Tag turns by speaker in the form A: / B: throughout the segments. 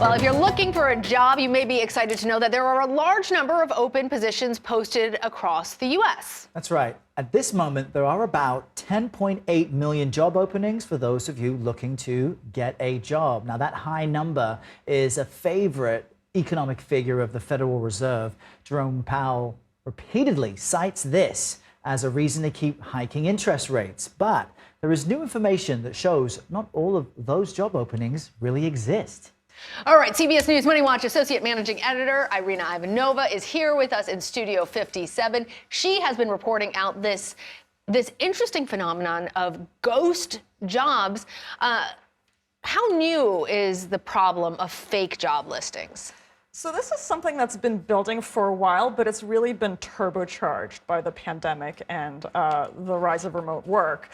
A: Well, if you're looking for a job, you may be excited to know that there are a large number of open positions posted across the U.S.
B: That's right. At this moment, there are about 10.8 million job openings for those of you looking to get a job. Now, that high number is a favorite economic figure of the Federal Reserve. Jerome Powell repeatedly cites this as a reason to keep hiking interest rates. But there is new information that shows not all of those job openings really exist.
A: All right, CBS News MoneyWatch Associate Managing Editor Irina Ivanova is here with us in Studio 57. She has been reporting out this interesting phenomenon of ghost jobs. How new is the problem of fake job listings?
C: So this is something that's been building for a while, but it's really been turbocharged by the pandemic and the rise of remote work.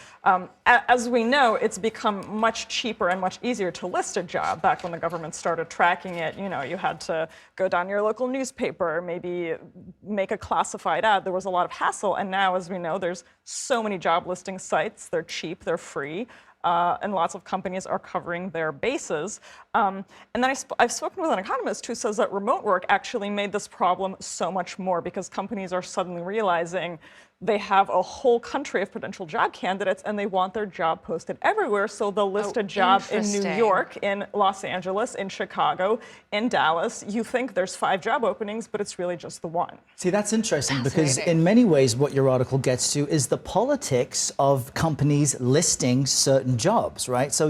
C: As we know, it's become much cheaper and much easier to list a job. Back when the government started tracking it, you had to go down to your local newspaper, maybe make a classified ad. There was a lot of hassle. And now, as we know, there's so many job listing sites. They're cheap, they're free. And lots of companies are covering their bases. And then I've spoken with an economist who says that remote work actually made this problem so much more because companies are suddenly realizing they have a whole country of potential job candidates and they want their job posted everywhere. So they'll list a job in New York, in Los Angeles, in Chicago, in Dallas. You think there's 5 job openings, but it's really just the one.
B: See, that's interesting because in many ways what your article gets to is the politics of companies listing certain jobs, right? So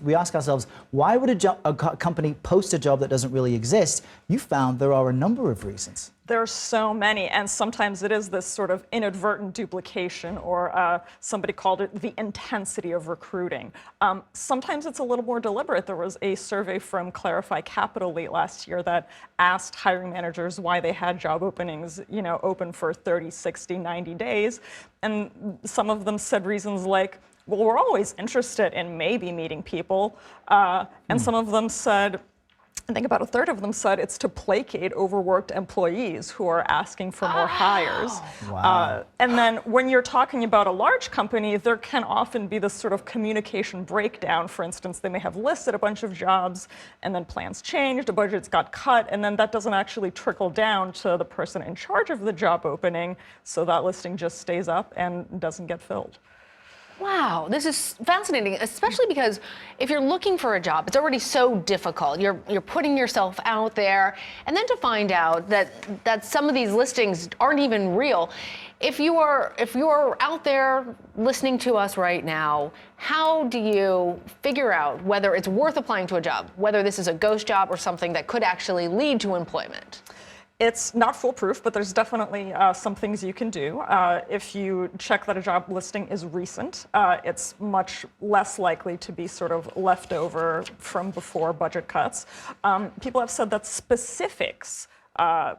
B: we ask ourselves, why would a company post a job that doesn't really exist? You found there are a number of reasons.
C: There are so many, and sometimes it is this sort of inadvertent duplication, or somebody called it the intensity of recruiting. Sometimes it's a little more deliberate. There was a survey from Clarify Capital late last year that asked hiring managers why they had job openings, open for 30, 60, 90 days. And some of them said reasons like, well, we're always interested in maybe meeting people. And some of them said, I think about a third of them said it's to placate overworked employees who are asking for more hires.
B: Wow.
C: And then when you're talking about a large company, there can often be this sort of communication breakdown. For instance, they may have listed a bunch of jobs and then plans changed, the budgets got cut, and then that doesn't actually trickle down to the person in charge of the job opening. So that listing just stays up and doesn't get filled.
A: Wow, this is fascinating, especially because if you're looking for a job, it's already so difficult. You're putting yourself out there, and then to find out that some of these listings aren't even real. If you're out there listening to us right now, how do you figure out whether it's worth applying to a job, whether this is a ghost job or something that could actually lead to employment?
C: It's not foolproof, but there's definitely some things you can do. If you check that a job listing is recent, it's much less likely to be sort of leftover from before budget cuts. People have said that specifics,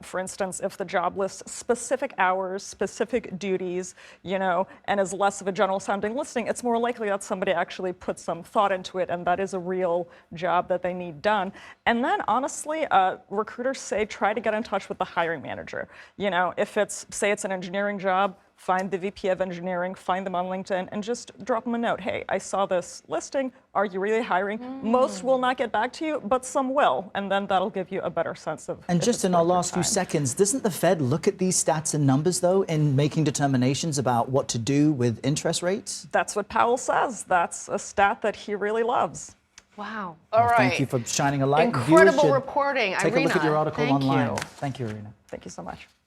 C: for instance, if the job lists specific hours, specific duties, and is less of a general sounding listing, it's more likely that somebody actually put some thought into it and that is a real job that they need done. And then honestly, recruiters say try to get in touch with the hiring manager. If say it's an engineering job, find the VP of engineering, find them on LinkedIn, and just drop them a note. Hey, I saw this listing. Are you really hiring? Most will not get back to you, but some will. And then that'll give you a better sense of.
B: And just in our last few seconds, doesn't the Fed look at these stats and numbers, though, in making determinations about what to do with interest rates?
C: That's what Powell says. That's a stat that he really loves.
A: Wow. All right.
B: Thank you for shining a light.
A: Incredible reporting,
B: Take a look at your article online.
A: Thank you.
B: Thank you, Irina.
C: Thank you so much.